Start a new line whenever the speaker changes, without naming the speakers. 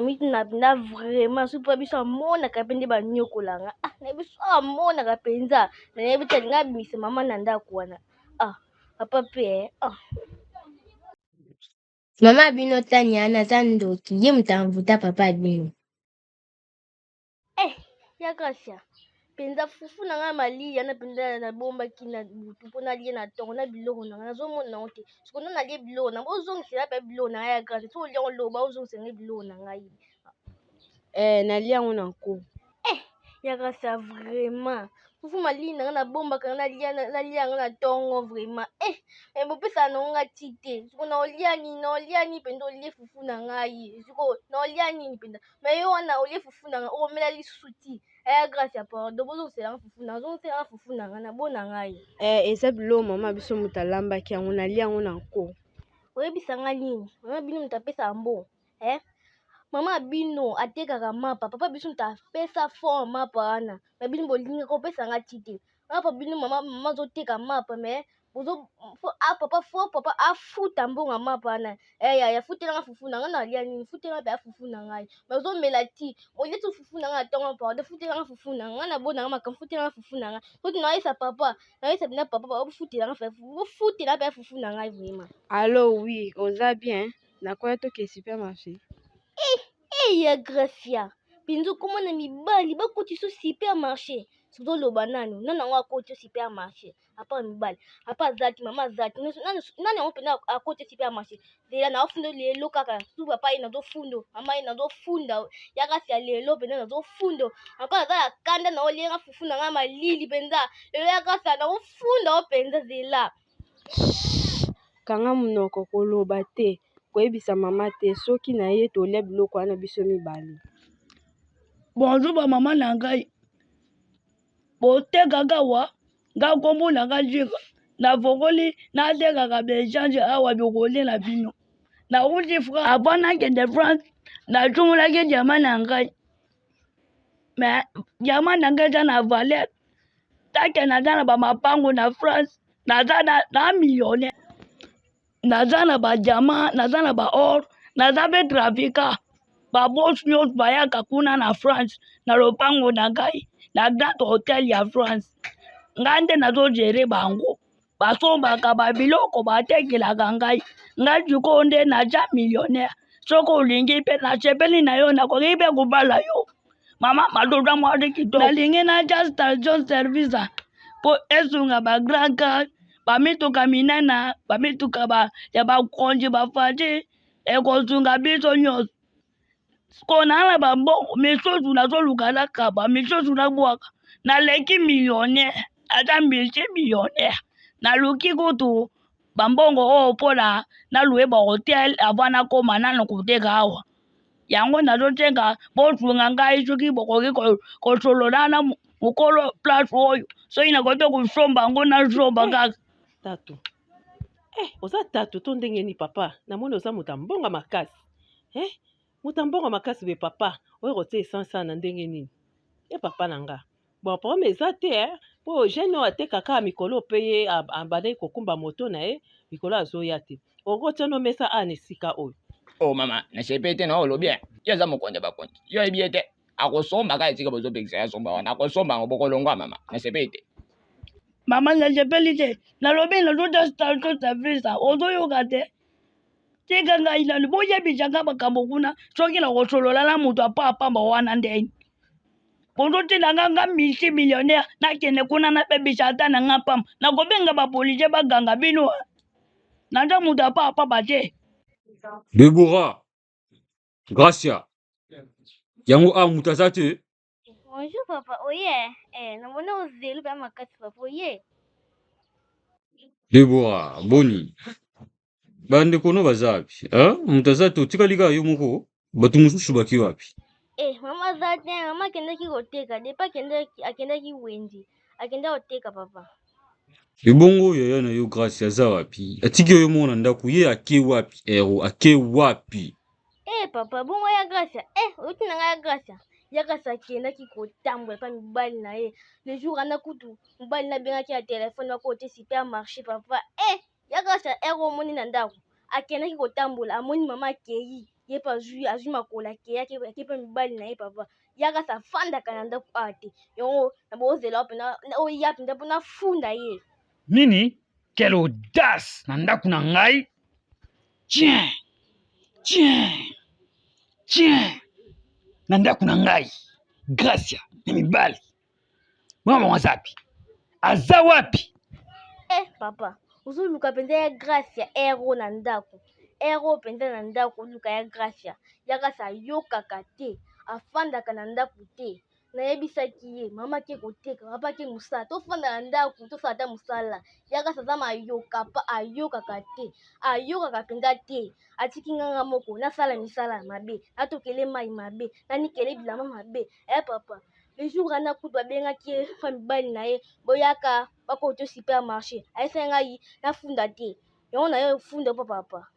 miti na vraiment super biso amonaka mpe nde banyokolanga na biso amonaka mpenza nayebi te alinga abimisa mama na ndako wana papa mpe
Mama bino tani ana zandoki ye mtamvuta papa bino.
ya gracia mpenza fufu na ngai malia na mpenza na bombaki na butu mpo nalie na ntongo na biloko na ngai nazomona nango te sikondo nalie biloko na bozongisela mpe biloko na ngai ya gracia so olia oloba ozongisela ngai biloko na ngai
nalia yango na nko
ya gracia vraiment fufu malili na ngai nabombaka nalia yango na ntongo vraiment bopesaka nango ngai ti te siko naolia nini mpenza olie fufu na ngai siko naolia nini mpenza me yo wana olie fufu na ngai omela lisusu ti ya gracia pardon bozongisela nga fufu na ngai nabona ngai
eza biloko mama biso moto alambaki yango nalia yango na nko
oyebisa ngai nini mama bino moto apesa mbo mama bino atekaka mapa papa biso moto apesa fond mapa wana me bino bolingaka opesa ngai ti te mapa bino mama azoteka mapa me papa afuta mbongo mapa wana yafutelanga fufu na ngai nalia nini futelanga mpe afufu na ngai me ozomela ti olie ti fufu na ngai atongo pardon futelanga fufu na ngai nabonanga makambo futelanga fufu na ngai soti naoyesa papa naoyesa bina papa bofutela mpe fufu na ngai vraiment
allo oui oza bien nakoya toke supermarché
ya gracia mpenza okomona mibali bakoti so supermarché tozoloba nani yango akoti supermarché apa mibali apa azati mama azati nani yango mpenza akoti supermarché zela naofunda lelo kaka su papa ye nazofundo mama ye nazofunda ya gracia lelo mpenza nazofundo encore naza ya kanda naolienga fufu na ngai malili mpenza lelo ya gracia naofunda o mpenza zela
kanga monoko koloba te koyebisa mama te soki na ye tolia biloko wana biso mibale.
Bonjour ba mama na ngai botekaka wa nga kombo na ngai jika navokoli natekaka baechange awa bikolie na bino nauti France avant nakende France nacungulaki diama na ngai me diama na ngai eza na valeur take naza na bamapango na France naza na millionnaire naza na badiama naza na baor naza mpe trafika babosi nyonso bayaka kuna na France na lopango na ngai na grand hotel ya France ngai nde nazogere bango basombaka babiloko batekelaka ngai sikoyo nde naza millionnaire soki olingi mpe nasepeli na yo nakoki mpe kobala yo mama matoza mwasi kitoko nalingi naja station service mpo esunga bagrand car bamituka minene bamituka ya bakonzi bafati ekosunga biso nyonso sikoyo naa na bambongo misusu nazoluka nakaba misusu nabwaka naleki millionnaire ata multimillionnaire naluki kutu bambongo oyo mpona nalue bahotel avant nakoma nano koteka awa yango nazotenga bosunga ngai soki bokoki kosolola na mokolo place oyo soki nakoki kosomba yango nasomba kaka
tatu oza tatu to ndenge ni papa namoni oza moto ambonga makasi moto ambonga makasi be papa oyo kotia esansa na ndenge nini papa na nga bon problème eza te mpo jeune oyo atekaka mikolo mpe ye abandaki kokumba moto na ye mikolo azoya te okotia no mesa ana esika oyo
mama nasepe te na olobi yo aza mokonzi bakonzi yo yebi ye te akosomba ka esika bozopekisa ya somba wana akosomba yango bokolongwa mama nasepe te
mama nasepeli te nalobi nazoja station service ozoyoka te tika ngai nani boyebisaka makambo kuna soki nakosolola na moto apamba wana ndeni bozotinda nga multimillionnaire nakende kuna napebisa ata na nga pamba nakobenga bapolisie baganga bino naza moto apamba te
Deborah Gracia yango moto aza te
bonjour papa oye namoni ozelu mpe makasi papa oye
Deborah boni bandeko no baza wapi moto aza te otikali kaka yo moko bato mosusu baki wapi
mama aza te mama akendaki koteka depa akendaki wenzi akenda koteka papa
ebongo yaya na yo Gracia aza wapi atiki oyo moko na ndako ye ake wapi ake wapi
papa bongo ya gracia outi na ngai ya gracia ya gracia akendaki kotambola pa mibali na ye le jour ana kutu mobali nabengaki ya telefone bakote supermarché papa ya gracia omoni na ndako akendaki kotambola amoni mama akei ye mpe azwi makolo yake mpe mibali na ye papa ye kasi afandaka na ndako awa te yango na bozela oya mpenza mpo nafunda ye.
Nini? Quelle audace na ndako na ngai. Tiens, na ndako na ngai Gracia na mibali mwana wazapi aza wapi?
Papa ozoluka mpenza ya Gracia ero na ndako ero mpenza na ndako oluka ya Gracia ya kasi ayokaka te afandaka na ndako te. Nayebisaki ye mama ke koteka papa ke mosala tofanda na ndako tosala ata mosala ya kasi aza mayoka pa ayokaka te ayokaka mpenza te atiki nganga moko nasala misala mabe natokele mai mabe nanikele bilamba mabe papa le jour wana kutu babengaki ye fa mibali na ye boyaka bakoti supermarché ayesali ngai nafunda te yango na yo funda mpo papa.